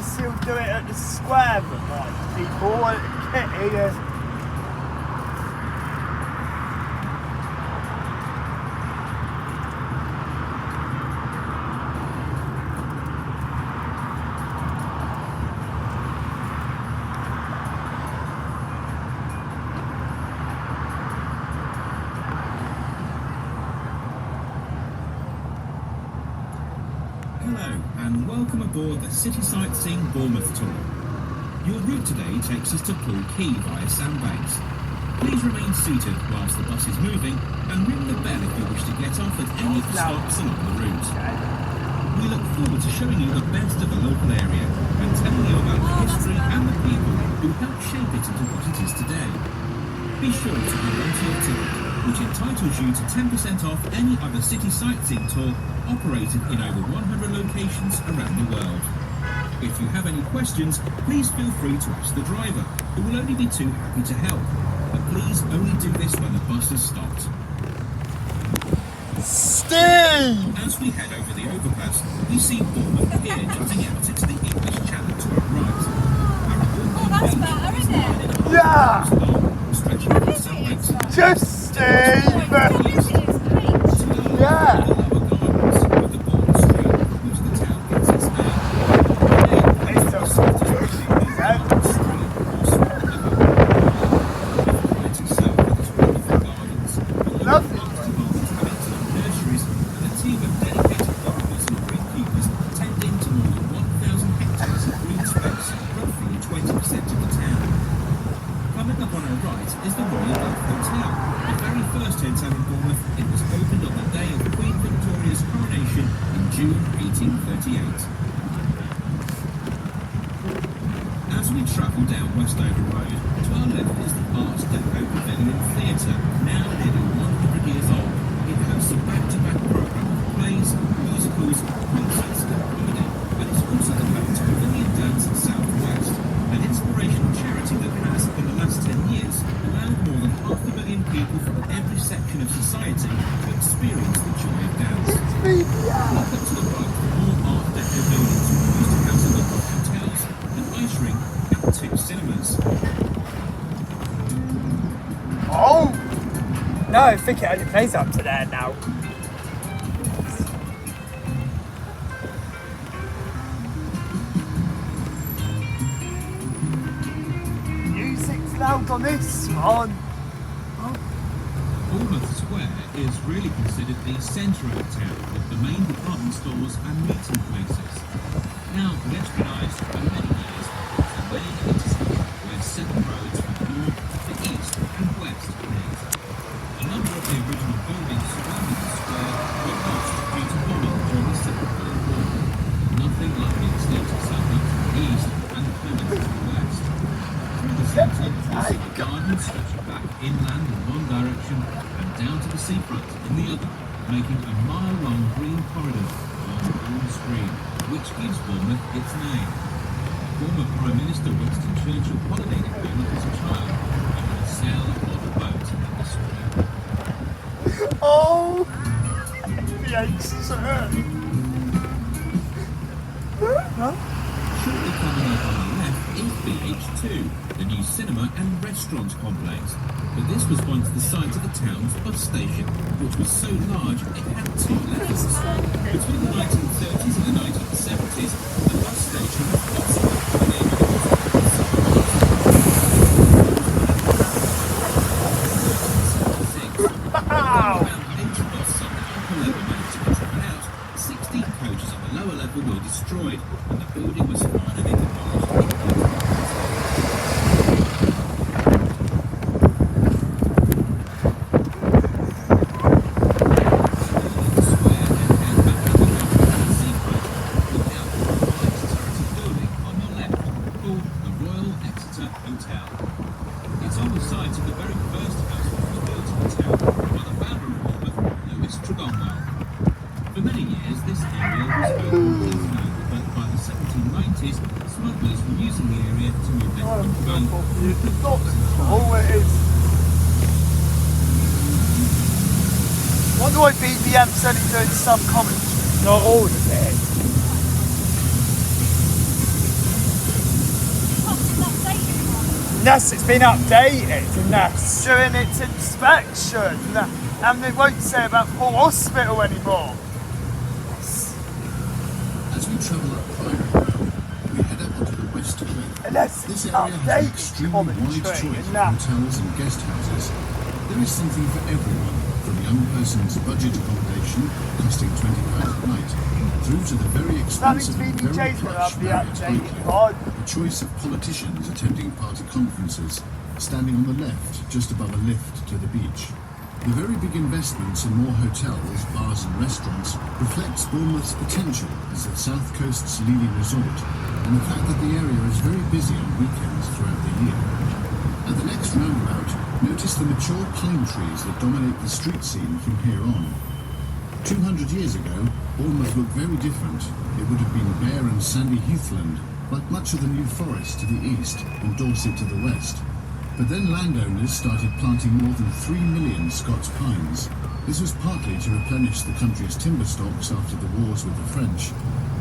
guess he'll do it at the square, but like people want to get here. Hello and welcome aboard the City Sightseeing Bournemouth tour. Your route today takes us to Pool Quay via Sandbanks. Please remain seated whilst the bus is moving and ring the bell if you wish to get off at any of the stops along the route. We look forward to showing you the best of the local area and telling you about the history and the people who helped shape it into what it is today. Be sure to hold on to your ticket, which entitles you to 10% off any other city sightseeing tour operated in over 100 locations around the world. If you have any questions, please feel free to ask the driver, who will only be too happy to help. But please only do this when the bus has stopped. Steve! As we head over the overpass, we see Bournemouth Pier jutting out into the English Channel to our right. That's better, isn't it? Yeah! Stretching from Sandbanks Just Steve! Yeah! As we travel down Westover Road, to our left is the Art Deco Pavilion Theatre, now nearly 100 years old. It hosts a back-to-back programme of plays, musicals, concerts and comedy, and it's also the home to Pavilion Dance Southwest, an inspirational charity that has, in the last 10 years, allowed more than 500,000 people from every section of society to experience the joy of dance. Look up to the right for more Art Deco buildings used to house a number of hotels, an ice rink, and 2 cinemas. Oh! No, I think it only plays up to there now. Music's loud on this one. Bournemouth Square is really considered the centre of town, with the main department stores and meeting places. Now weatherised for many years, it's the main intersection where 7 roads from north to east and west meet. A number of the original buildings surrounding the square were lost due to bombing during the Second World War. Nothing like the extensive suburbs to the east and the Plymouth to the west. Through the centre, you see the gardens stretching back inland in one direction and down to the seafront in the other, making a mile-long green corridor along the Bournemouth Stream, which gives Bournemouth its name. Former Prime Minister Winston Churchill holidayed in Bournemouth as a child and would sail aboard a boat in the stream. Oh! VH2. Huh? Shortly coming up on the left is BH2, the new cinema and restaurant complex. But this was once the site of the town's bus station, which was so large it had 2 levels. Between the 1930s and the 1970s, the bus station was possible for the neighbourhood. Around 80 buses on the upper level managed to be driven out, 16 coaches on the lower level were destroyed, and the building was finally demolished. For many years, this area was open to snow, but by the 1790s, smugglers were using the area to move their contraband. Oh, it is. Wonder why VBM's only doing some commentary, not all of it. Unless it's been updated, unless during its inspection, and they won't say about Full Hospital anymore. As we travel up Priory Road, we head up onto the West Cliff. Unless This it's area has an updated extremely wide commentary, choice of and that. hotels and guest houses. There is something for everyone, from a young person's budget accommodation costing £20 a night, through to the very That means expensive and very VBJ's gonna plush have the Marriott updated Highcliffe. pod. A choice of politicians attending party conferences, standing on the left, just above a lift to the beach. The very big investments in more hotels, bars and restaurants reflects Bournemouth's potential as the South Coast's leading resort, and the fact that the area is very busy on weekends throughout the year. At the next roundabout, notice the mature pine trees that dominate the street scene from here on. 200 years ago, Bournemouth looked very different. It would have been bare and sandy heathland, like much of the New Forest to the east and Dorset to the west. But then landowners started planting more than 3 million Scots pines. This was partly to replenish the country's timber stocks after the wars with the French,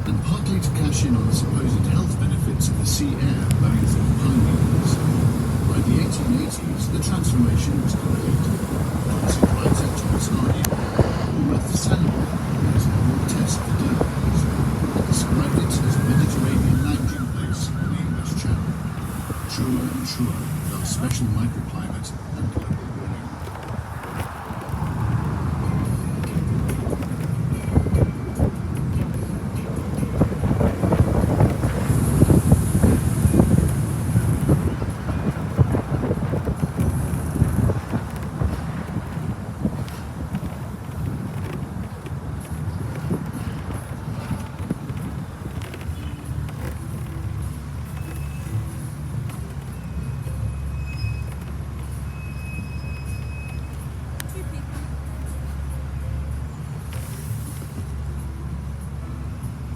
and partly to cash in on the supposed health benefits of the sea air blowing through pine needles. By the 1880s, the transformation was complete. Toxic writer Thomas Hardy, Bournemouth Sandwich, was a grotesque deliverance, and described it as a Mediterranean landing place on the English Channel. Truer and truer, with our special microclimate and global warming.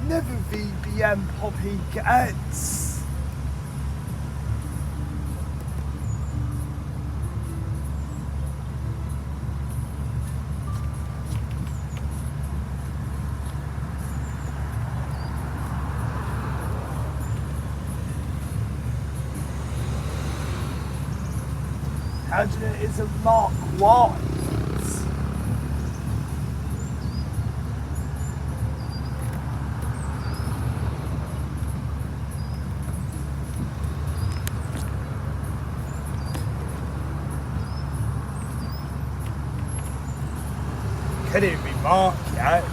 Never VBM Poppy gets. Imagine it is a Mark 1. Could it be Mark yet?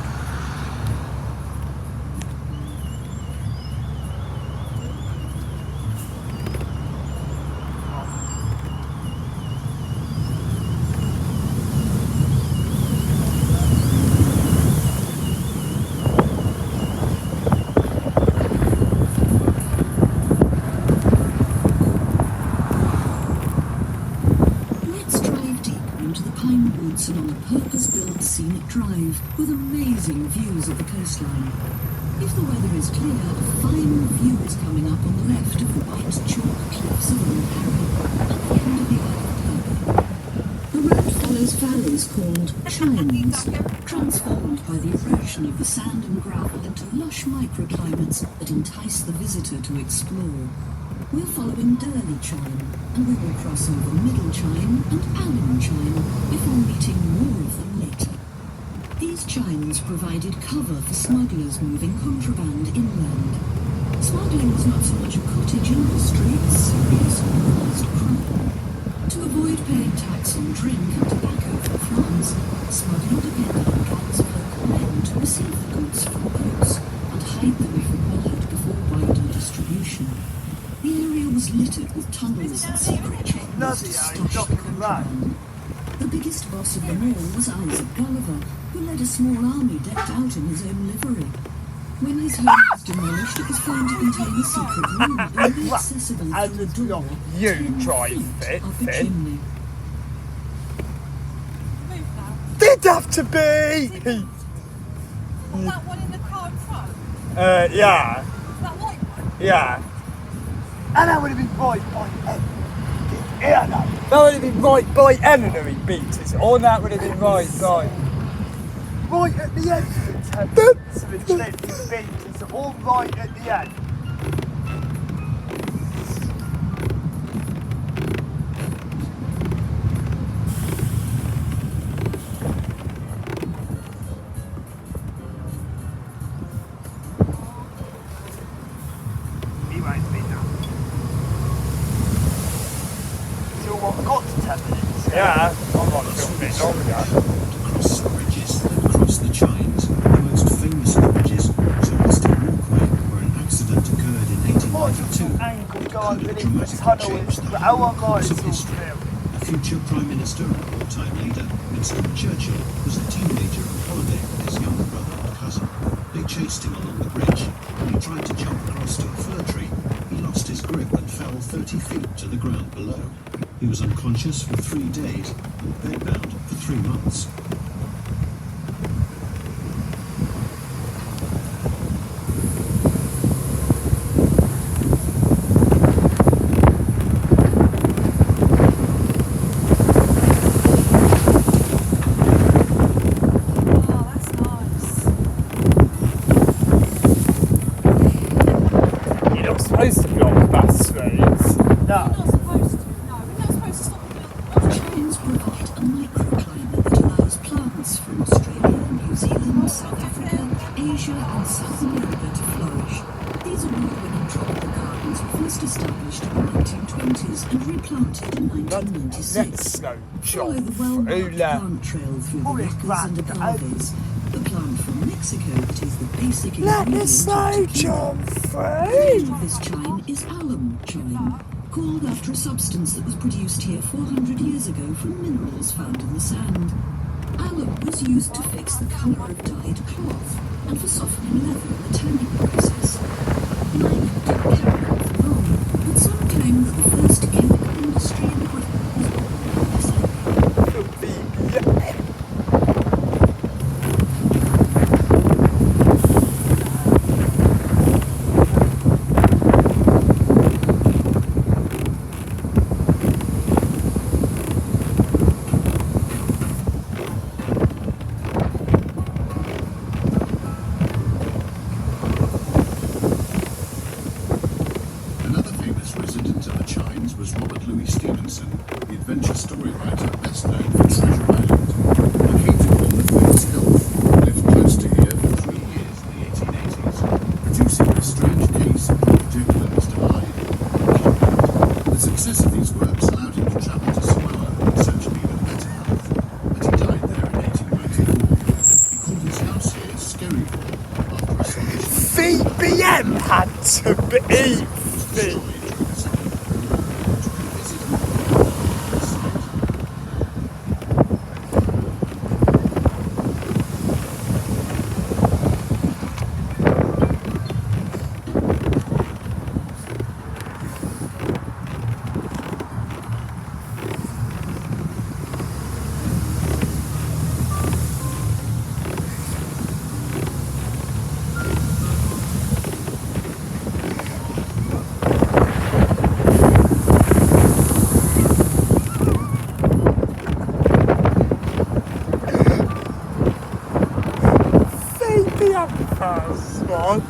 Let's drive deeper into the pine woods and on a purpose-built scenic drive with amazing views of the coastline. If the weather is clear, a fine view is coming up on the left of the white chalk cliffs of Old Harry at the end of the Isle of Purple. The road follows valleys called chines, transformed by the erosion of the sand and gravel into lush microclimates that entice the visitor to explore. We're following Durley Chine, and we will cross over Middle Chine and Allen Chine before meeting more of them later. These chines provided cover for smugglers moving contraband inland. Smuggling was not so much a cottage industry as serious organised crime. To avoid paying tax on drink and tobacco from France, smuggling depended on gangs of local men to receive the goods from boats and hide them if required before wider distribution. The area was littered with tunnels and secret chambers Bloody to hell, stash the knocking them back. contraband. The biggest boss of them all was Isaac Gulliver, who led a small army decked out in his own livery. When his home was demolished, it was found to contain a secret room only accessible And through a door you 10 drive feet it, up the Finn. chimney. Move that. Did have to be! Put that one in the car in front. Yeah. That white one. Yeah. And that would have been right by yeah, no. That would have been right by Eleanor he beat us, or that would have been right by. Right at the end of the tenants of the clip he beat us, all right at the end. little bit longer. To cross bridges that cross the Chines, the most famous of bridges was Austin Walkway, where an accident occurred in 1892. Angle go Could have underneath the dramatically tunnel changed the how whole am I course of sort of history. feel? A future Prime Minister and wartime leader, Winston Churchill, was a teenager on holiday with his younger brother and cousin. They chased him along the bridge. When he tried to jump across to a fir tree, he lost his grip and fell 30 feet to the ground below. He was unconscious for 3 days and bedbound for 3 months. Oh, that's nice. You're not supposed to block bus streets. We're No. not supposed to. No, we're not supposed to stop the building. Chines provide a microclimate that allows plants from Australia, New Zealand, South Africa, Asia and South America to flourish. These award-winning tropical gardens were first established in the 1920s and replanted in 1996. Let's go Follow jump the through well-marked that. plant trail through the Oh, it's yuccas and grand. agaves, the plant from Mexico that is the basic Let the ingredient snow of tequila. jump The through. name of this chine is alum chine, called after a substance that was produced here 400 years ago from minerals found in the sand. Alum was used to fix the colour of dyed cloth and for softening leather in the tanning process. Mike didn't carry on for long, but some claim that the first chemical industry in Britain was born in this area. Another famous resident of the Chines was Robert Louis Stevenson, the adventure story writer best known for Treasure Island. He came to Bournemouth for his health and lived close to here for 3 years in the 1880s, producing a strange case of Dr. Jekyll and Mr. Hyde. The success of these works allowed him to travel to Samoa in search of even better health, but he died there in 1894. He called his house here Skerryville, after a Scottish VBM had to be destroyed during the Second World War. To revisit this site, VBM first one.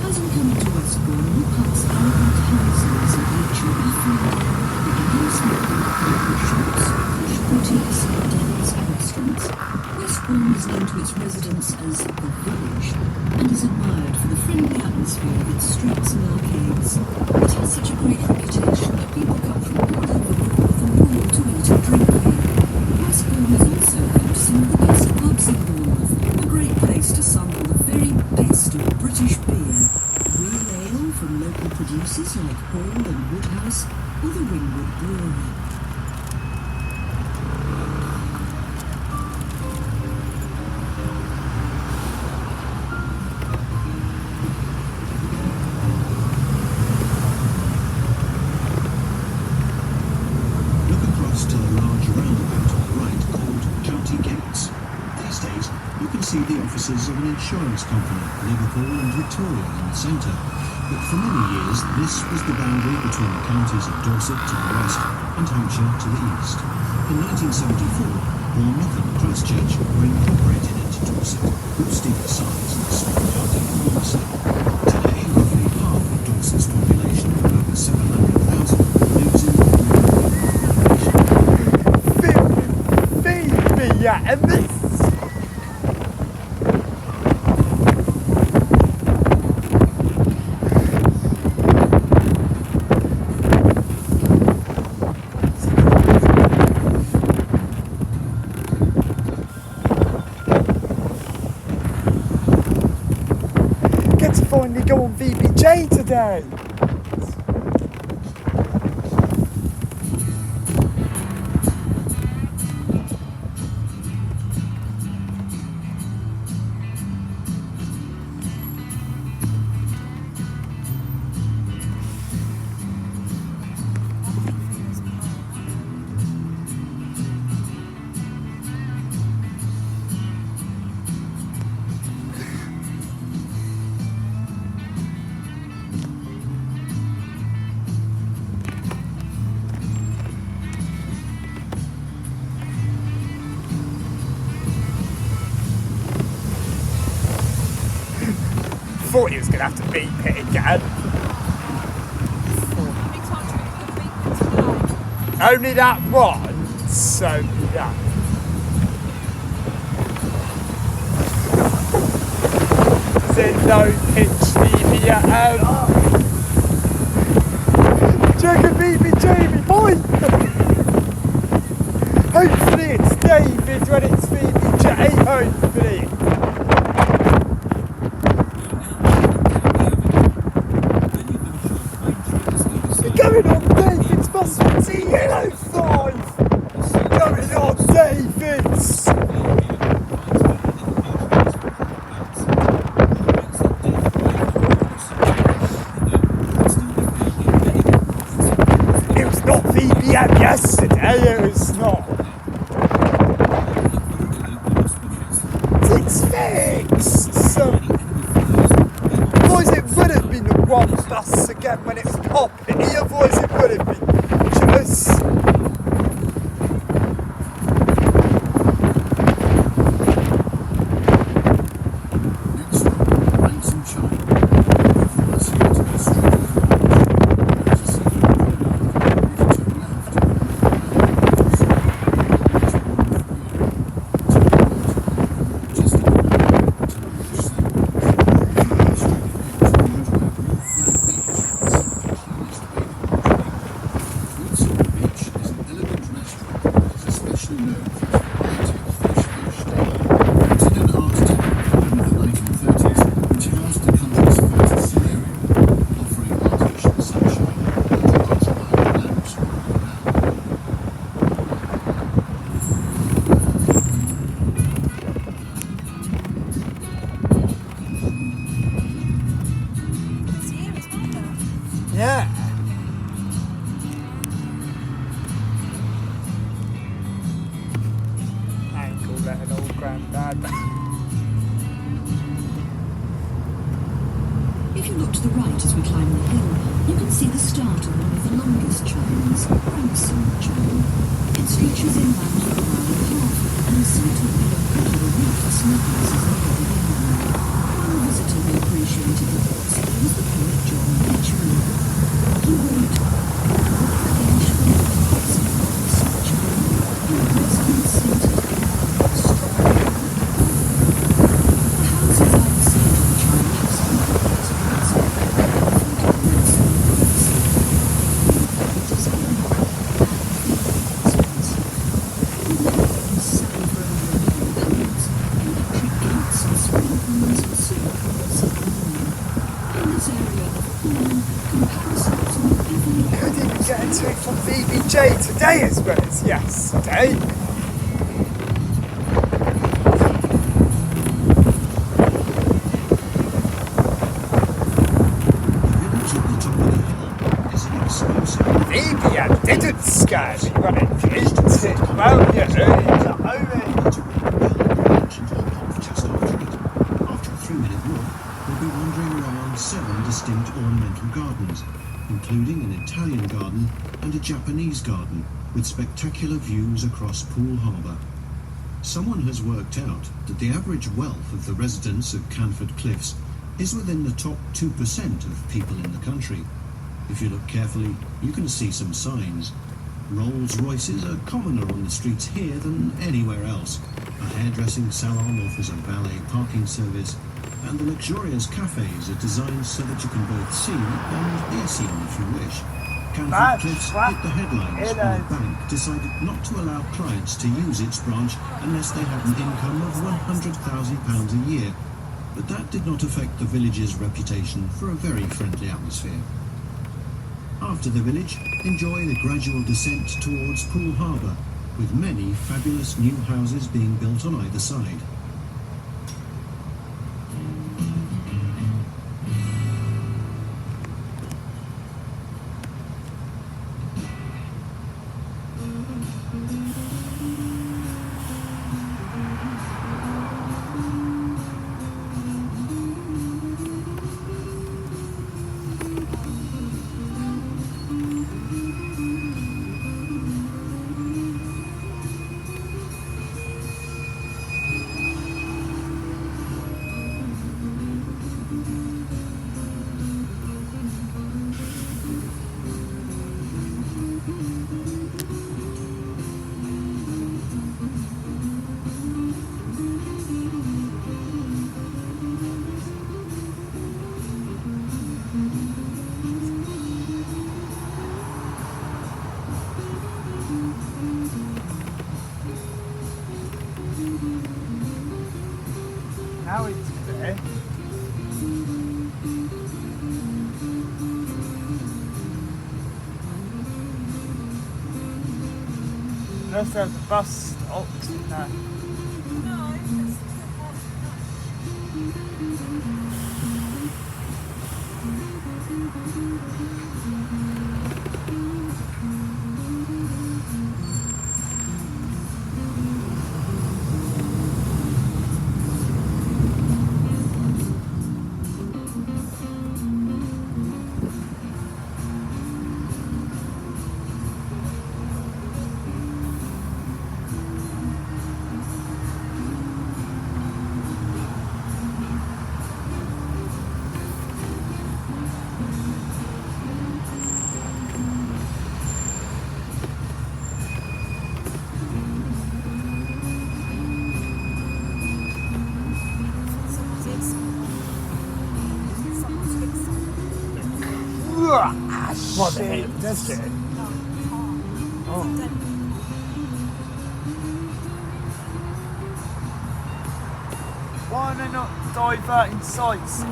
As we come into Westbourne, we pass elegant houses and ancient affluent with enhancement of shops, posh boutiques, hotels and restaurants. Westbourne is known to its residents as the Village and is admired for the friendly atmosphere of its streets and arcades. It has such a great reputation that people come from all over the north and more to eat and drink here. Westbourne is also home to some of the best pubs in Bournemouth, a great place to sample the very best of places like Hall and Woodhouse or the Ringwood Brewery. Look across to the large roundabout on the right called County Gates. These days, you can see the offices of an insurance company, Liverpool and Victoria in the centre. But for many years, this was the boundary between the counties of Dorset to the west and Hampshire to the east. In 1974, Bournemouth and Christchurch were incorporated into Dorset, boosting the size of the small county enormously. Today, roughly half of Dorset's population, over 700,000, lives in the and this. Get to finally go on VBJ today. Thought he was going to have to beat it again. Only that once, so yeah. There's no pitch VBM. Jacob beat me, Jamie, boy! Hopefully it's David when it's VBJ, hopefully. Going on David's bus from EU05! Going on David's! It was not VBM yesterday, it was not. It's fixed! So, boys, it would have been the one bus again when it was popping. Otherwise it would have been just... Yeah. I ain't call that an old granddad. If you look to the right as we climb the hill, you can see the start of one of the longest trains, Branksome Train. It stretches inland for a mile and a half, and is said to have been a popular route for smugglers as they headed inland. One visitor who appreciated the books was the poet John Edgeman. He wrote, "French from the hearts of such in Western centred strong." The houses outside of the train have sprinklers and from VBJ today as well as yesterday. VBM didn't scare me when it did. Well, yeah, After a 3-minute walk, we'll be wandering around 7 distinct ornamental gardens, including an Italian garden and a Japanese garden with spectacular views across Poole Harbour. Someone has worked out that the average wealth of the residents of Canford Cliffs is within the top 2% of people in the country. If you look carefully, you can see some signs. Rolls Royces are commoner on the streets here than anywhere else. A hairdressing salon offers a valet parking service, and the luxurious cafes are designed so that you can both see and be seen if you wish. Canford Cliffs hit the headlines when the bank decided not to allow clients to use its branch unless they had an income of £100,000 a year. But that did not affect the village's reputation for a very friendly atmosphere. After the village, enjoy the gradual descent towards Poole Harbour, with many fabulous new houses being built on either side. Now it's clear. Unless there's a bus stop, no. No, it's What the hell does it? Why are they not diverting sites?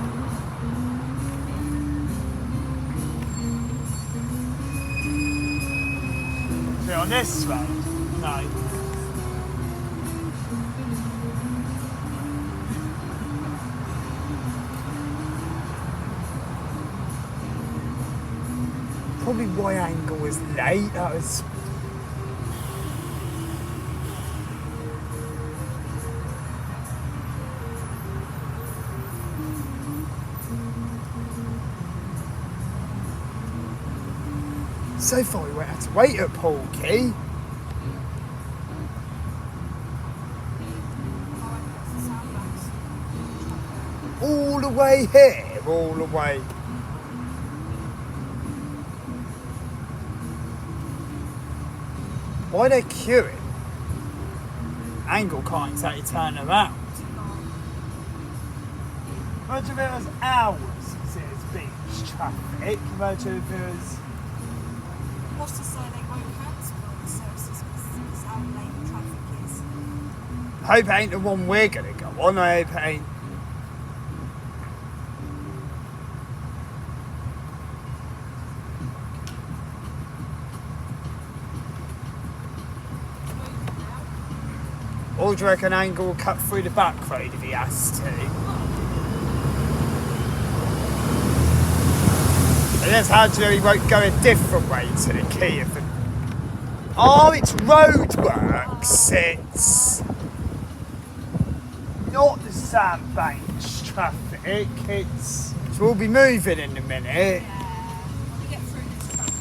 Is it on this road? No. Probably Y angle was late. That was. So far we won't have to wait at Paul Key. All the way here, all the way. Why are they queuing? Angle can't exactly turn around. Imagine if it was hours because it was beach traffic. Imagine if it was. What's to say they won't cancel the services because how late the traffic is? I hope it ain't the one we're gonna go on. I hope it ain't. or do you reckon Angle will cut through the back road if he has to? And that's how do you know he won't go a different way to the Kia? Oh, it's roadworks. It's not the Sandbanks traffic. It's. So we'll be moving in a minute. Yeah. When we get through this traffic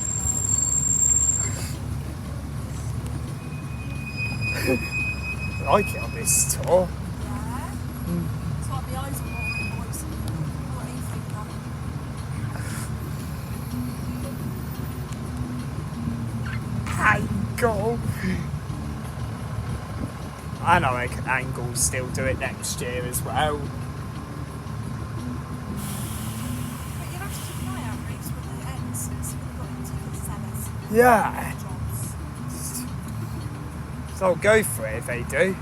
I like it on this tour. yeah. It's like the eyes on the boys. What do you think Angle. And I reckon Angle will still do it next year as well. But you'll have to keep an eye out, Reece, when it ends, since we've got ticket sellers. Yeah. Jobs. So I'll go for it if they do.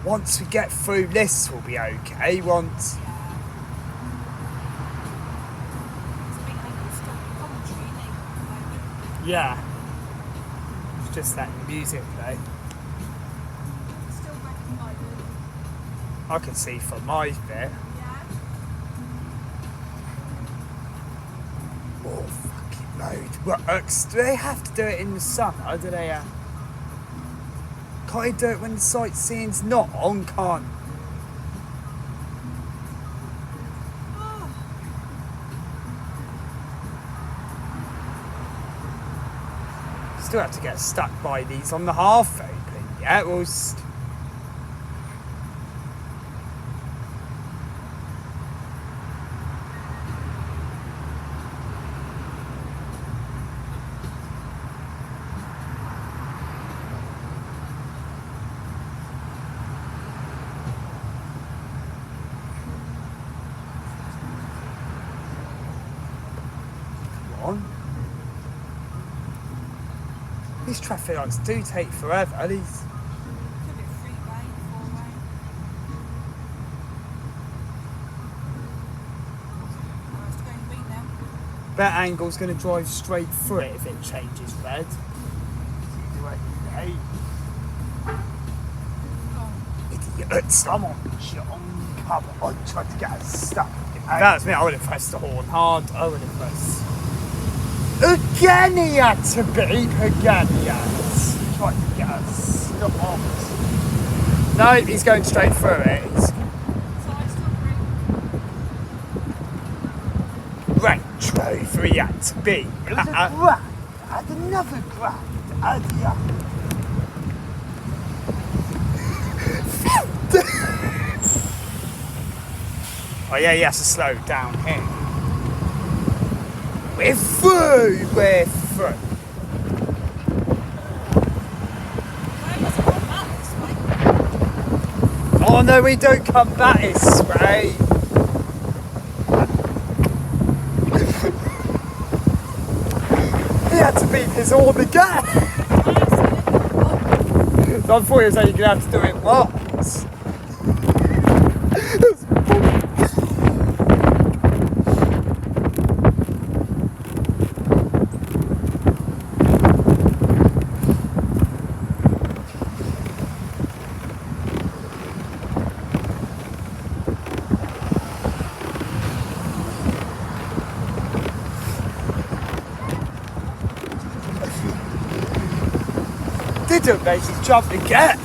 Once we get through this, we'll be okay. Once. Yeah. So I think Angle's still in commentary, isn't he, at the moment? Yeah. It's just letting the music play. Still recognised. I can see from my bit. Yeah. Oh, fucking roadworks. Do they have to do it in the summer? Do they? Can't they do it when the sightseeing's not on? Can't. Still have to get stuck by these on the half open. Yeah, we'll. On. These traffic lights do take forever. These. Could be 3-way, 4-way. Oh, it's going green now. Bet Angle's going to drive straight through it if it changes red. Hey, Oh, idiots! Come on, cover. I tried to get us stuck. That's me. I would have pressed the horn hard. I would have pressed. Again he had to beep. Again he has. Tried to get us stopped. No, he's going straight through it. He's so I still green. Range Rover he had to be. It was a grand. Had another grand. Had ya? Oh yeah, he has to slow down here. We're through. We're through. Where does it come back this way? Oh no, we don't come back this way. He had to beat his horn again. So I thought he was only going to have to do it once. Didn't make me jump again.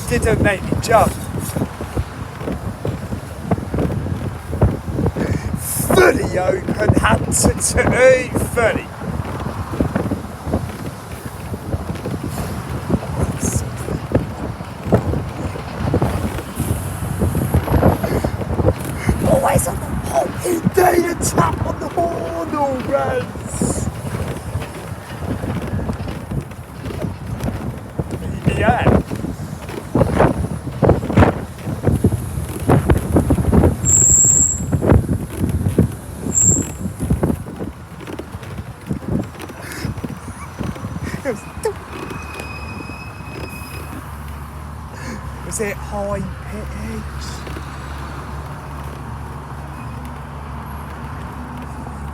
Didn't make me jump. Fully open, had to do fully. Always on the horn. He did a tap on the horn always. VBM. Was it high pitch?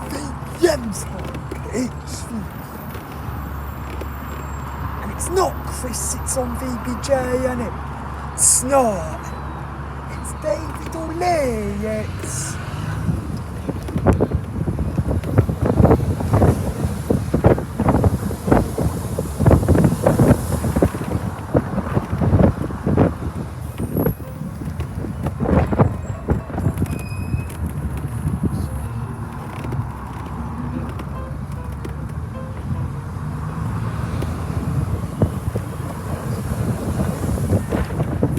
VBM's high pitch. And it's not Chris, it's on VBJ, isn't it? It's not. It's David or Lee, it's...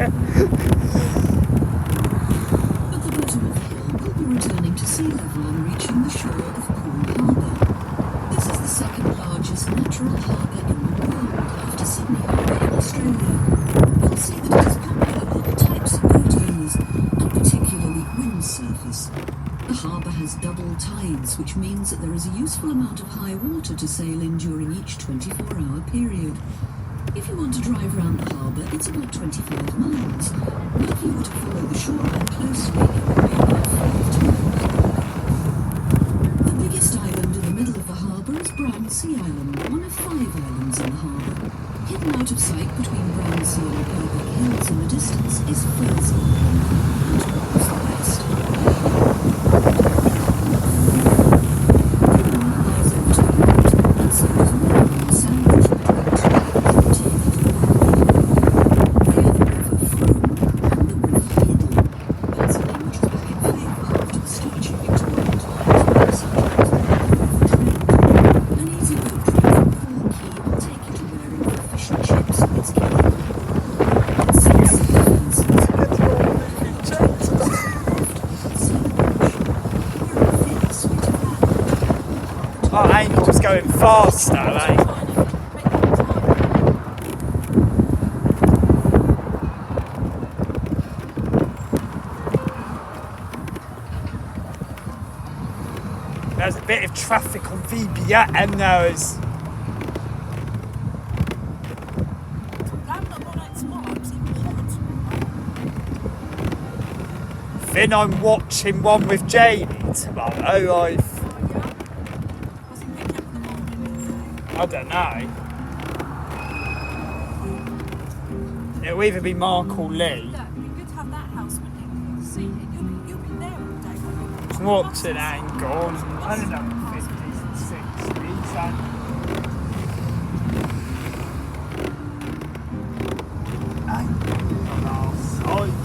At the bottom of the hill, we'll be returning to sea level and reaching the shore of Poole Harbour. This is the second largest natural harbour in the world after Sydney Harbour in Australia. You'll see that it is popular with all types of boat owners, and particularly windsurfers. The harbour has double tides, which means that there is a useful amount of high water to sail in during each 24-hour period. If you want to drive around the harbour, it's about 25 miles. But if you were to follow the shoreline closely, it would be about 5 miles. The biggest island in the middle of the harbour is Brownsea Island, one of 5 islands in the harbour. Hidden out of sight between Brownsea and Purbeck Hills in the distance is Fursey Island, towards the west. Cornwall lies over to the right, and so is Warren, south between Oh, Angle's going faster, eh? There's a bit of traffic on VBM now. Then I'm watching one with Jamie tomorrow. I don't know. It'll either be Mark or Lee. Look, it'd be good to have that house when you see it. You'll be there all day. won't you? What's an angle? I don't know, 50s and 60s. Angle on our side.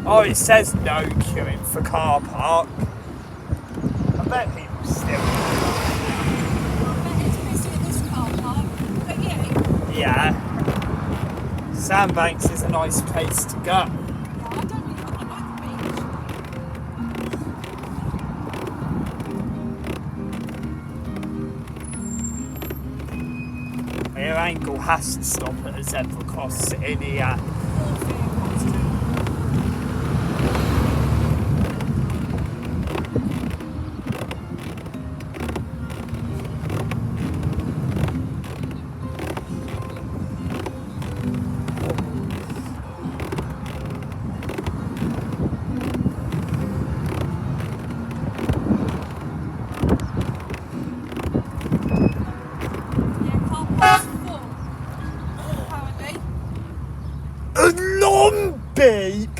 Oh, it says no queuing for car park. I bet people still. It's busy at this car park, but Yeah. Sandbanks is a nice place to go. I like the beach. Your angle has to stop at a zebra crossing here.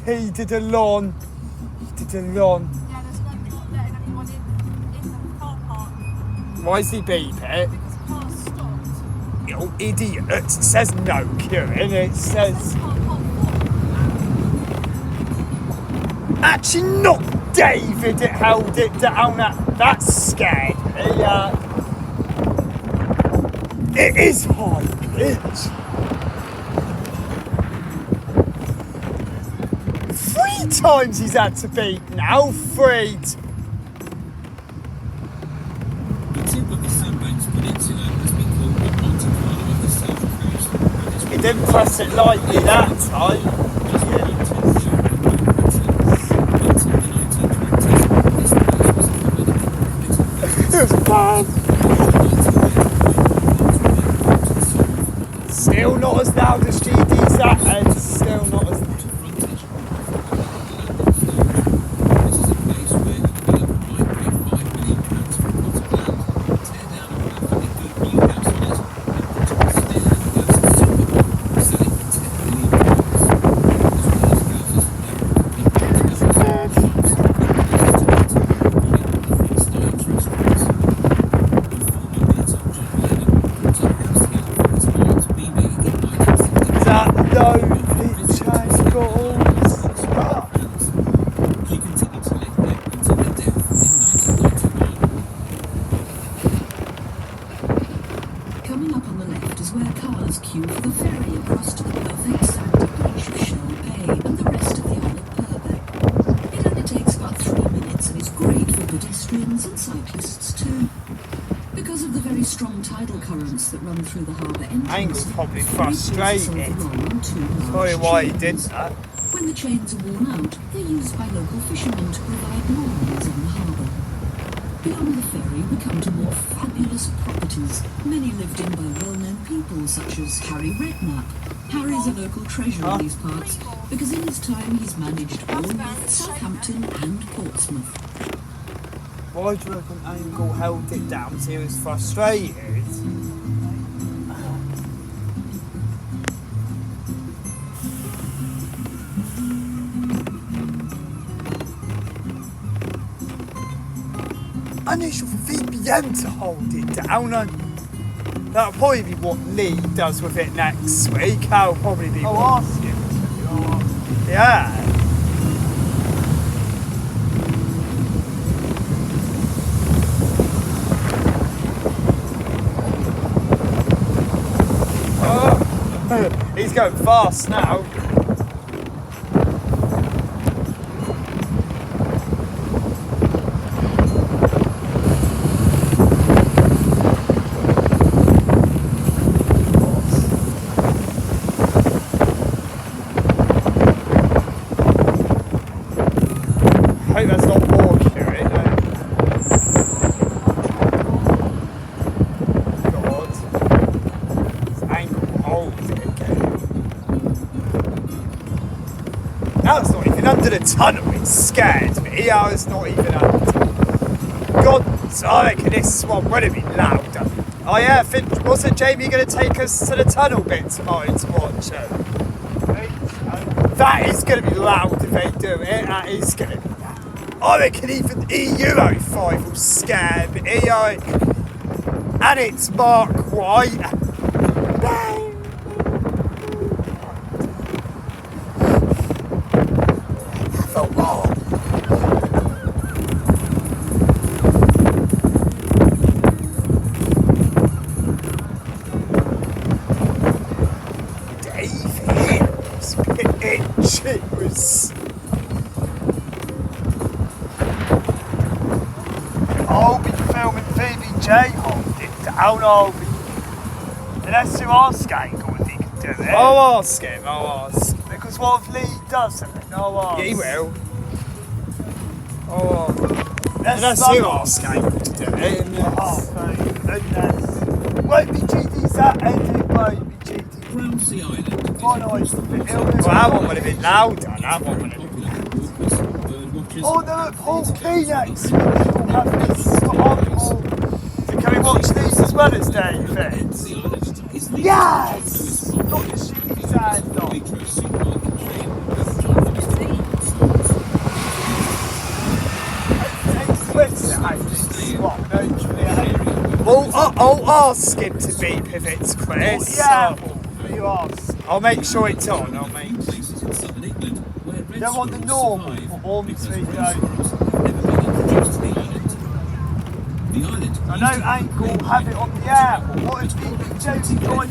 He did a lawn. Yeah, there's no not letting anyone in the car park Why is he beep it? because the car's stopped. You idiot. It says no queuing. It says... Car park full. Actually not David, it held it down. That's scared me. It is high pitch. 3 times he's had to beat now. 3. didn't press it lightly that time. It was bad. Still not as loud as GD's that, and still not as loud. Coming up on the left is where cars queue for the ferry across to the perfect sandy beach of Shell Bay and the rest of the Isle of Purbeck. It only takes about 3 minutes and is great for pedestrians and cyclists too. Because of the very strong tidal currents that run through the harbour entrance, Angle's probably the ferry places frustrated. along two large Sorry why he did chains. that. When the chains are worn out, they're used by local fishermen to provide moorings on the harbour. Beyond the ferry, we come to more fabulous properties, many lived in by well-known people such as Harry Redknapp. Harry's a local treasure in these parts because in his time he's managed Bournemouth, Southampton and Portsmouth. Why do you reckon Angle held it down because he was frustrated? Unusual for VBM to hold it down, and that'll probably be what Lee does with it next week. That'll probably be what... ask him to. Yeah. Oh, he's going fast now. I hope that's not more accurate. God. This angle holds it again. That's not even under the tunnel, it scared me. I was not even under. God, I reckon this one would have been louder. Oh yeah, wasn't Jamie going to take us to the tunnel bit tomorrow to watch it? That is going to be loud if they do it. That is going to be loud. I reckon even EU05 will scare me. And it's Mark White. Bang! For what? Dave Hills, it was. I'll be filming VBJ, hold it down, I'll be... Unless you ask Angle if he can do it. I'll ask him, I'll ask. Because what if Lee does it? I'll ask. Yeah, he will. Oh. Unless you ask Angle to do it. Won't be GD's that end, it won't be GD. Brownsea Island. Why not? Well, that one would have been louder, that one would have been louder. Oh no, Paul Phoenix! We'll have this on. So can we watch these as well as David? Yes! Not the shooting sand off. Well, I'll ask him to beep if it's Chris. Yeah, you ask. I'll make sure it's on. I'll make sure. You don't want the normal performance video. I know Angle will have it on the air, but what if VBJ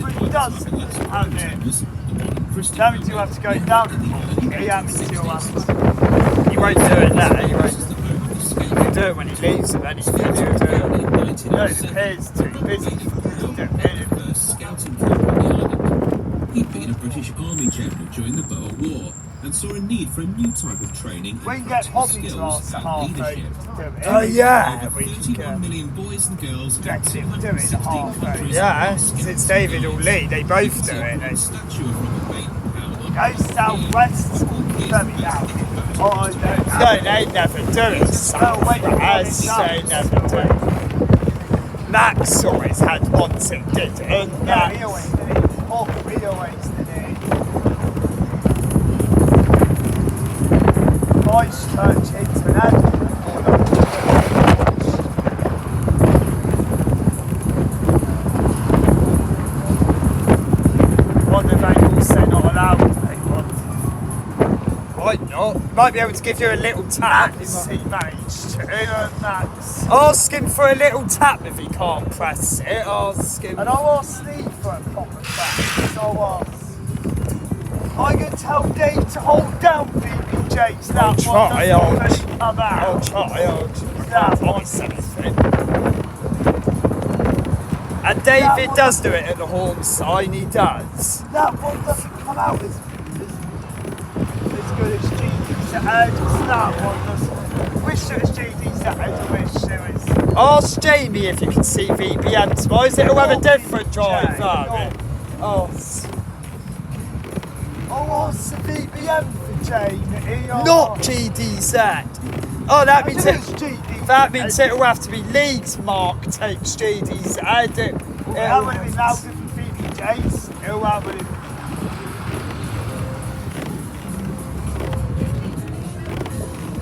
really does have it? That means you'll have to go down to He won't do it now, he won't. He'll do it when he leaves and then he'll do it. No, the pair's too busy to do it. during the Boer War and saw a need for a new type of training We and can get practical Poppy to skills ask the and half leadership. Oh yeah, Over we can 31 get. million boys and girls in Direct him do it 216 half countries. Yeah, across since 70 David will countries. lead, they You both can do see it. a They statue of Robert Baden-Powell. go southwest, very out. Oh, no, they never do it. Southwest, they never do. Max always had once it did, and yeah, he always did it. He always did it. Christchurch International. What do they all say not allowed to take one? Why not? Might be able to give you a little tap. Max, he managed to. Max. Ask him for a little tap if he can't press it. Ask him. And I'll ask Steve for a proper press. I'll ask. I'm going to tell Dave to hold down BBJ's that one. I'll try. That wants anything. And David does do it at the horn sign, he does. That one doesn't come out as good as GD's that one doesn't. Wish it was GD's that I wish it was. Ask Jamie if you can see VBM tomorrow. Is it will have a different drive? Oh, what's the VBM for Jamie? Not GDZ. Oh, that means it will have to be Leeds Mark takes GDZ. That would have been louder for VBJ's. That would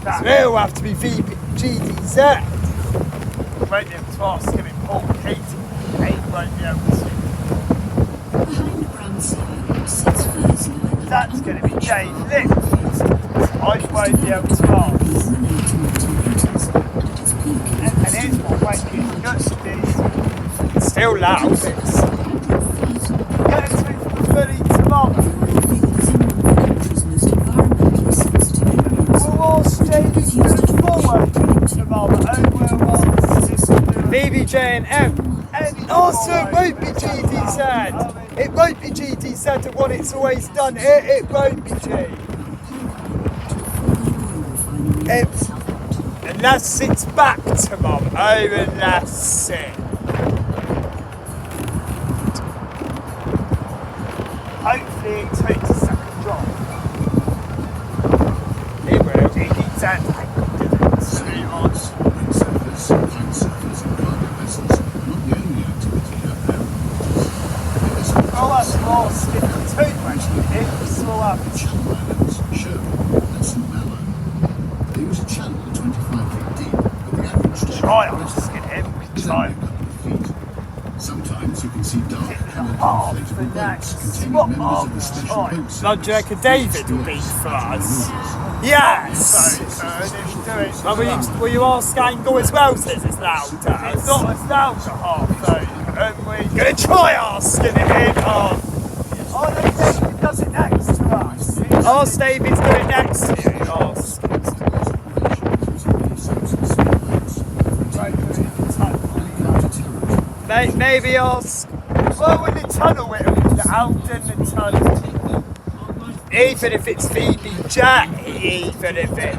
have. It will have to be GDZ. Won't be able to ask him in Paul Keating. Kate won't be able to. Behind Branside sits Fursley. That's going to be Dave Lips. I won't be able to ask. And here's what Wankey's good is. Still loud. It's get it to the fully tomorrow. We'll ask Jamie to do forward tomorrow. BBJ and M. Also, it won't be GDZ. It won't be GDZ at what it's always done. It won't be G. Unless it's back tomorrow. Unless it. Hopefully it takes a second drop. It will. GDZ. Windsurfers, kitesurfers and cargo vessels are not the only activity out there. Oh, that's more skipping too much. It's all up. Channel Islands, Sherwood and St Malo. They use a channel 25 feet deep, but the average Try on skin him. is only a couple of feet. Sometimes you can see dark coloured inflatable boats containing members of the special boat service. Like, do you reckon David will be for us? Yes! Will you ask Angle as well since it's louder? It's not as loud at half though. We're going to try asking it in. Oh, David does it next to us. Ask David to do it next to you. Ask. Maybe ask. Well, in the tunnel, it'll be out in the tunnel. Even if it's VBJ, even if it.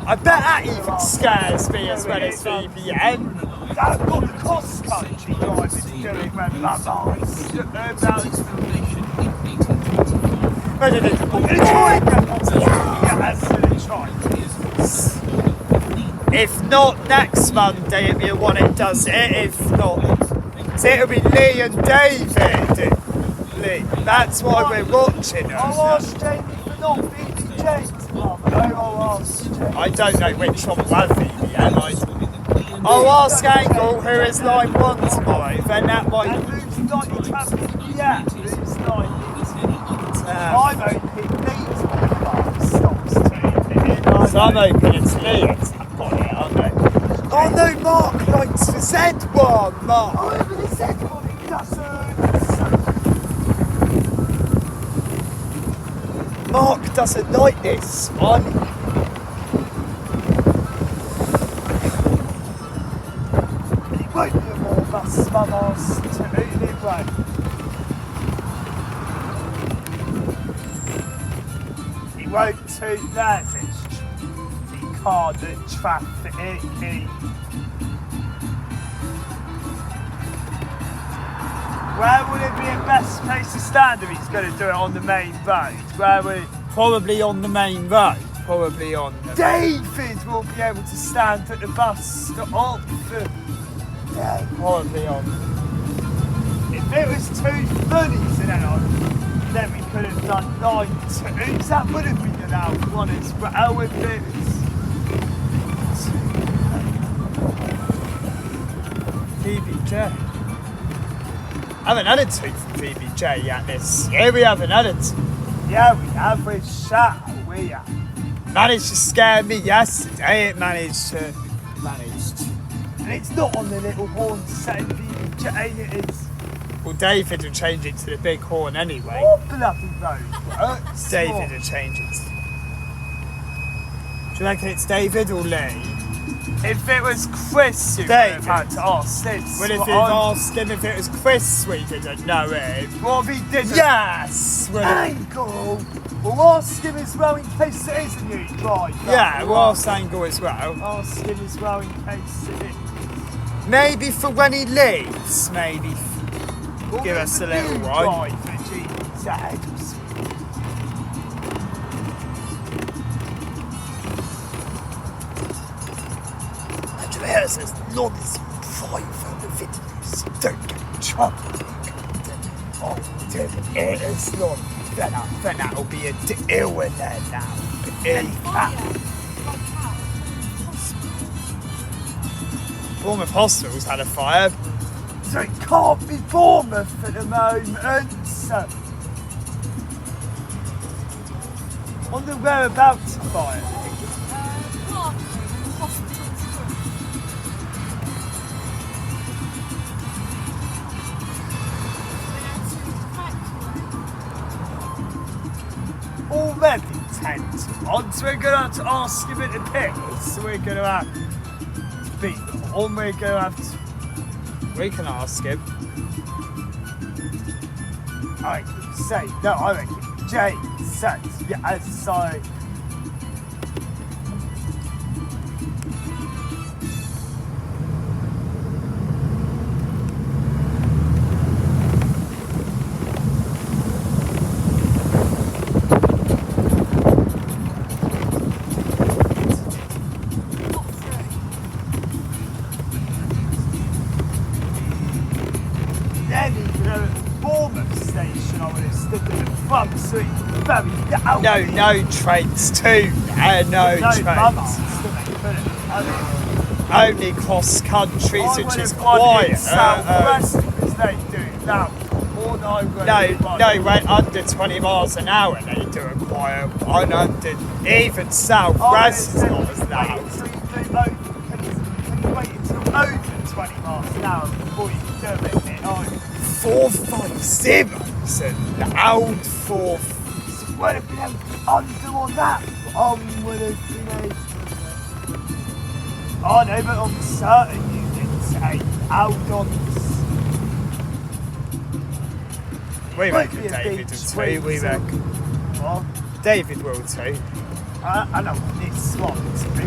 I bet that even scares me as well as VBM. That's what the cross country guy is doing when that If not next Monday, it'll be the one it does it. If not, so it'll be Lee and David. Lee, that's why we're watching. I'll ask Jamie for not VBJ tomorrow. I don't know which one will have VBM. I'll ask Angle who is line 1 tomorrow. Then that might. Yeah, who's line? I'm hoping Lee's stops too. So I'm hoping it's Lee. Oh no, Mark likes the Z1, Mark. Oh, but the Z1 it doesn't. Mark doesn't like this one. He won't be a more bus bubbles to move it, right? won't toot theirs. It's the car that traffic. Where would it be a best place to stand if he's going to do it on the main road? Where would it? Probably on the main road. Probably on the... David will be able to stand at the bus stop. Yeah, probably on. If it was 2:30s then we could have done 9:2s. That would have been allowed one as well if it was... VBJ. I haven't had a 2 from VBJ yet this year. We haven't had it. Yeah, we have. We're shut. We have. Managed to scare me yesterday. It managed. And it's not on the little horn saying VBJ. It is. Well, David will change it to the big horn anyway. What bloody road works? David will change it. Do you reckon it's David or Lee? If it was Chris, you would have had to ask this. Well, if you asked him if it was Chris, we didn't know it. What if he didn't? Yes! Angle! We'll ask him as well in case it is a new driver. Yeah, we'll ask Angle as well. Ask him as well in case it is. Maybe for when he leaves, maybe. Give us a little one. As long as you private the videos, you don't get in trouble. As long then that'll be a deal in there now. Bournemouth Hospital's had a fire. So it can't be Bournemouth at the moment. So on the whereabouts of fire. Already 10 to 1, so we're going to have to ask him at the pits. So we're going to have to beat them on. We're going to have to. We can ask him. I can say, no, I reckon Jay says, yeah, so. No trains too. No trains. Only cross countries, which is quiet. They do now. No, went under 20 miles an hour. They do a quiet one. Even South West is not as loud. Can you wait until over 20 miles an hour before you can do it? 450 and loud 450. Would have been able to undo on that. Would have been able to. Oh no, but on certain units, out on. We reckon David will too. We reckon. What? David will too. I know this one too.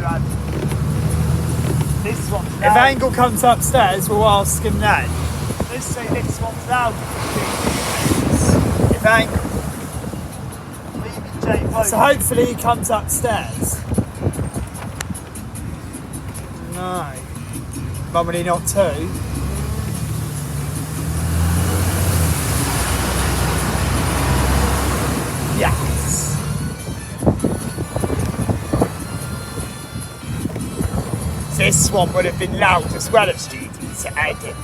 This one's loud. If Angle comes upstairs, we'll ask him then. Let's say this one's loud. If Angle. So hopefully he comes upstairs. No. But will he not too? Yes. This one would have been loud as well as Judy's edit.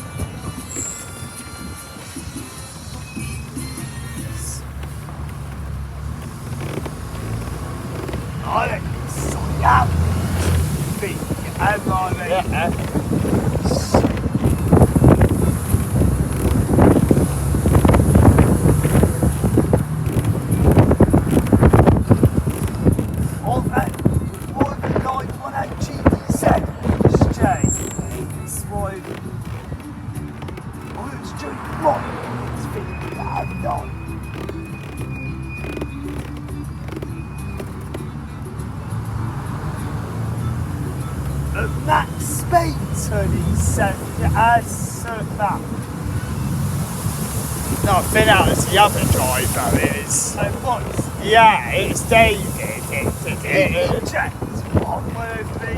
I reckon it's so loud. Big and that. No, Finn out as the other driver is. Oh, what? Yeah, it's David. It checked. What would be?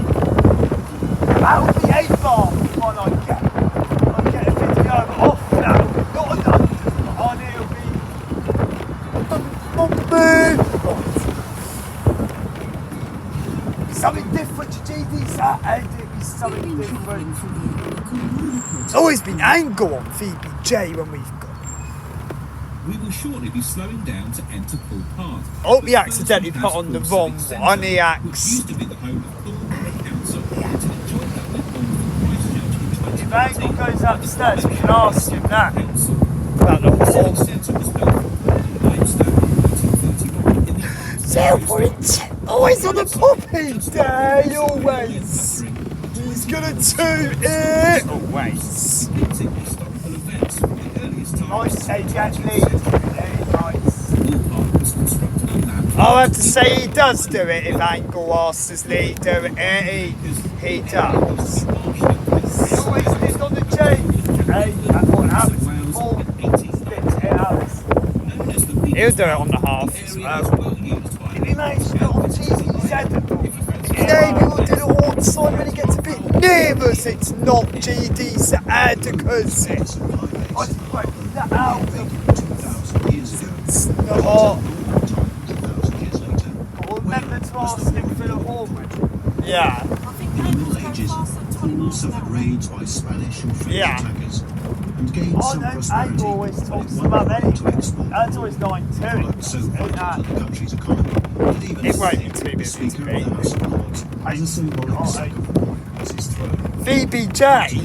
That would be 8 bar one I get. I get a video off now. Not enough. And it'll be something different to GD's and it'll be something different. It's always been angle on VBJ when we've got. We will shortly be slowing down to enter Pool Park. Oh, he accidentally put on the wrong one. He Which used to be the home of Thornbury Council. To enjoy that with If Angle goes upstairs, we can ask him that. Council. About the The whole centre was built in limestone in 1931 in the Silverwood, always on the poppy day, always. He's gonna do it, always. historical events from the earliest times. Nice take that lead, very nice. Pool Park was constructed on land. I'll have to say he does do it if Angle asks his lead do it. He does. He always did on the chain. Hey, that's what happens. All sticks it out. He'll do it on the half as well. If he managed to do it on GDZ, maybe we'll do the hard side when he gets a bit nervous. It's not GDZ because it's. I swear that out. It's not. We'll remember to ask him for the horn. Yeah. I think Angle's going faster than 20 miles an suffered hour. raids by Spanish and French Yeah. attackers and gained some No, prosperity. Angle always but talks it about won't anything. to export. That's always 9-2. Followed so vital to the country's economy that even It won't be the too busy to Speaker be. of the House of Lords has a symbolic sack of corn as his throne. VBJ.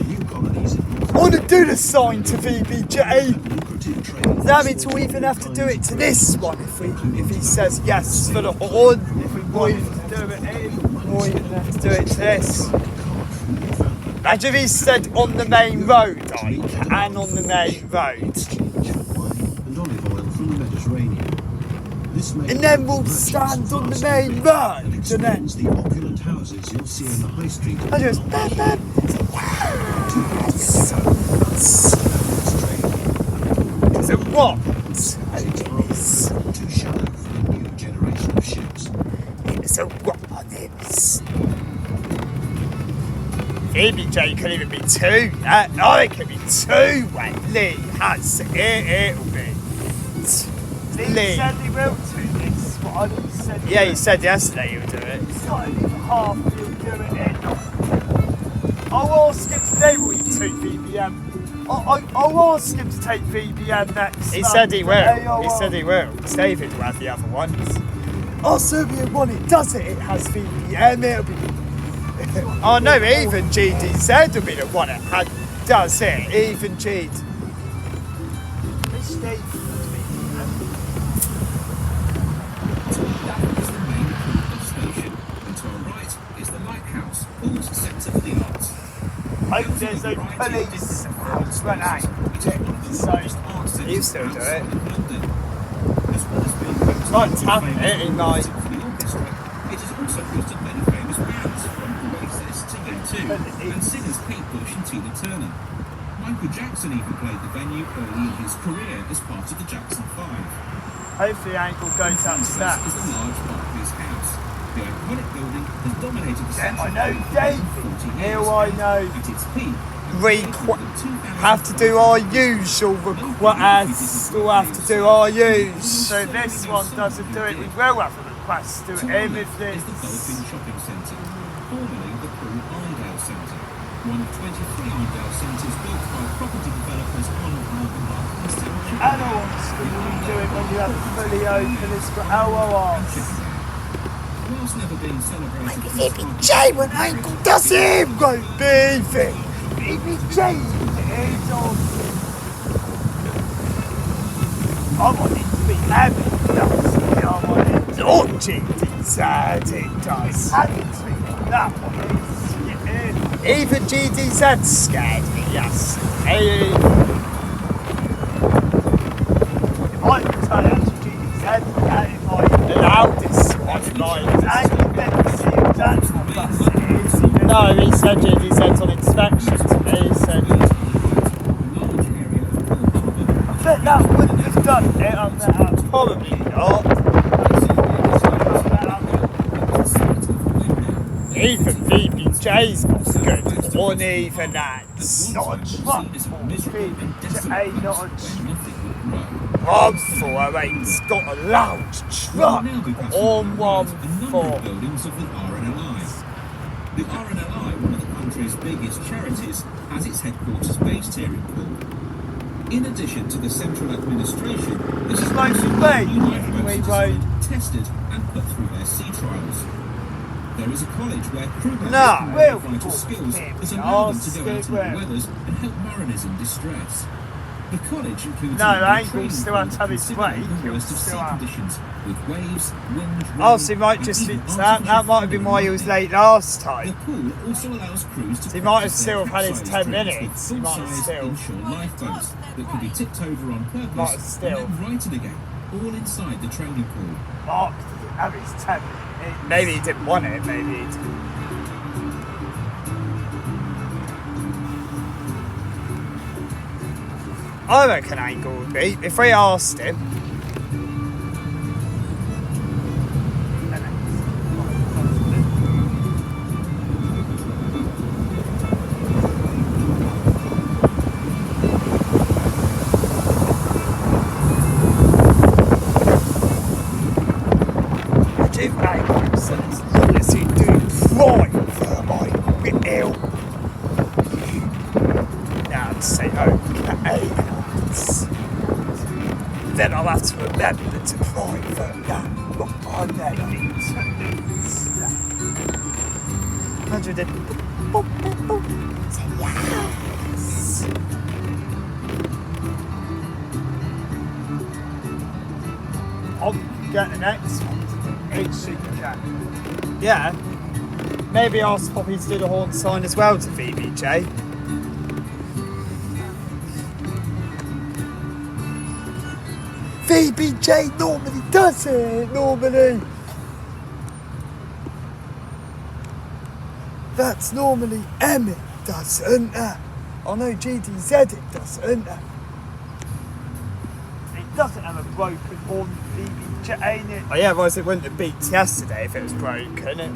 New colonies in North I want to do the sign to VBJ. lucrative trade. That means we'll even have to do it to this one if he says yes for the horn. If we want him to do it in, we'll even have to do it to this. Imagine if he said on the main road, like, and on the main road. And olive oil from the Mediterranean. This may And then we'll stand on the main road, and then extends the opulent houses you'll see in the high street. I just it's a what? Too shallow for a new generation of ships. It's a what on it. VBJ could even be 2. I think it could be 2 when Lee has it. It'll be. Lee said he will do this. What I said. Yeah, he said yesterday he would do it. It's not even half he'll do it in. I'll ask him today will he take VBM. I'll ask him to take VBM next. He said he will. He said he will. David will have the other ones. Oh, Serbian one, it does it. It has VBM. It'll be. Oh no, even GDZ will be the one that does it. Even GD. Station, and to our right is the lighthouse, Pool's centre for the arts. I hope there's no police run out. So you still do it. Right, tap it in like. It has also hosted many famous bands from Oasis to U2 and singers Kate Bush and Tina Turner. Michael Jackson even played the venue early in his career as part of the Jackson 5. Hopefully Angle goes This is upstairs. a large Barclays house. The iconic building has dominated the Yeah, I centre know for David. 40 Here years. I know. At its peak, Have to do our usual request. We'll have to do our usual. So if this one doesn't do it, we will have a request to him if is the this. Dolphin Shopping Centre, formerly the Pool Idale Centre, one of 23 Idale centres built by property developers on Marble Park and South And I want to do it when you have it fully open. It's got LORs. Whilst never being celebrated as VBJ when Angle does it, won't be VBJ is on. I want it to be heavy, does it? I want it to all GDZ, it does. Heavy to be that one is. Even GDZ scared me, yes. Hey. If I could turn out to GDZ, that is my loudest one, like, and you better see that's what that's it is. No, he said on inspection to me. He said, I think that wouldn't have done it on that. Probably not. Even VBJ's not good. Or even that's not a truck. VBJ, not a truck. I'm for it's got a loud truck on 1-4. Buildings of the RNLI. The RNLI, one of the country's biggest charities, has its headquarters based here in Poole. In addition to the central administration, this is like also me. where new lifeboats We are won't. designed, tested and put through their sea trials. There is a college where crew members No, can we'll learn vital talk skills him. that allow them to Ask go out it into the where. weathers and help mariners in distress. The college includes No, a Angle training still has to have his considering way. the He'll worst of still sea have. conditions, with waves, wind, Oh, rain, so he might and just even that artificial might have been why he was flooding. late last The time. pool also allows crews to So he might have practice still their had his capsize 10 drills minutes. with He might have full-size still. inshore lifeboats that can be tipped over on Might purpose have still. and then righted again, all inside the training pool. Mark didn't have his 10 minutes. Maybe he didn't want it, maybe he didn't. I reckon Angle would be, if we asked him. If Angle says, yes, he do fine for my ill. Now I'd say, okay. Then I'll have to remember to cry for that. But I never Imagine it. Boop, boop, boop. Say yes. I'll get the next one. Yeah. Maybe ask Poppy to do the horn sign as well to VBJ. VBJ normally does it, normally. That's normally Emmett doesn't it? Oh no, GDZ it doesn't it? It doesn't have a broken horn, VBJ, ain't it? Oh yeah, otherwise it wouldn't have beeped yesterday if it was broken, it?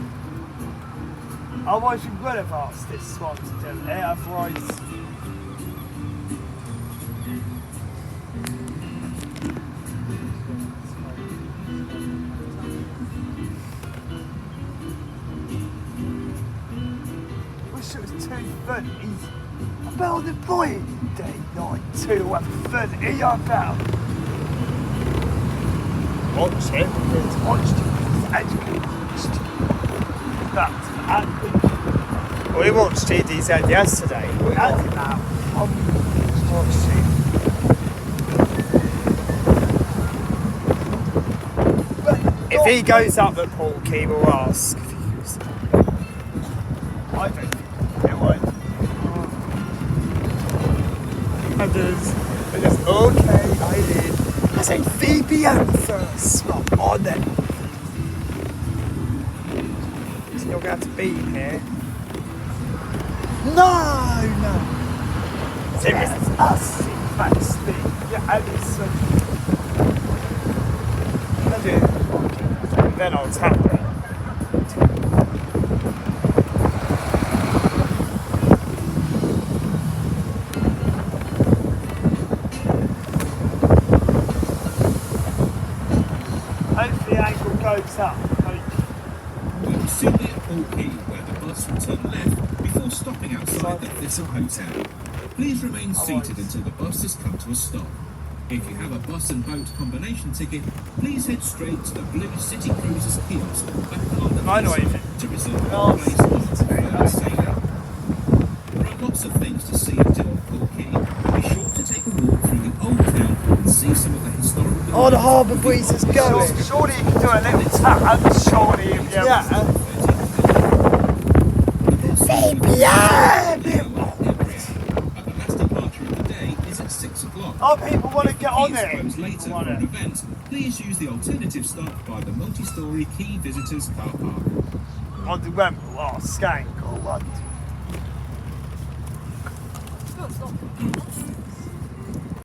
Otherwise we would have asked this one to do it, otherwise... Wish it was 2:30. About the boy day night 2:30. I about. Watch it. It's watched it. It's actually watched. That's and we watched GDZ yesterday. We had it now. Watched it. If he goes up at Paul Key, we'll ask if he goes up. I don't think it would. I just okay, I did. I say VBM first, not on then. So you're going to be here. No. So it's us in backstage. Yeah, and it's then I'll tap it. Hopefully Angle goes up. We'll soon be at Paul Key, where the bus will turn left before stopping outside the Thistle Hotel. Please remain seated until the bus has come to a stop. If you have a bus and boat combination ticket, please head straight to the Blue City Cruises kiosk and card the I know visa it. to reserve a place on the preferred sailing. There are lots of things to see and do on Paul Key. Be sure to take a walk through the old town and see some of the historical... Oh, the harbour breeze is going. Surely you can do a little tap. Surely if you Oh, people want to get on it. Later for an event, please use the alternative stop by the multi-storey Key Visitors Car Park. on the ramp or skank or what. Well, it's not good enough.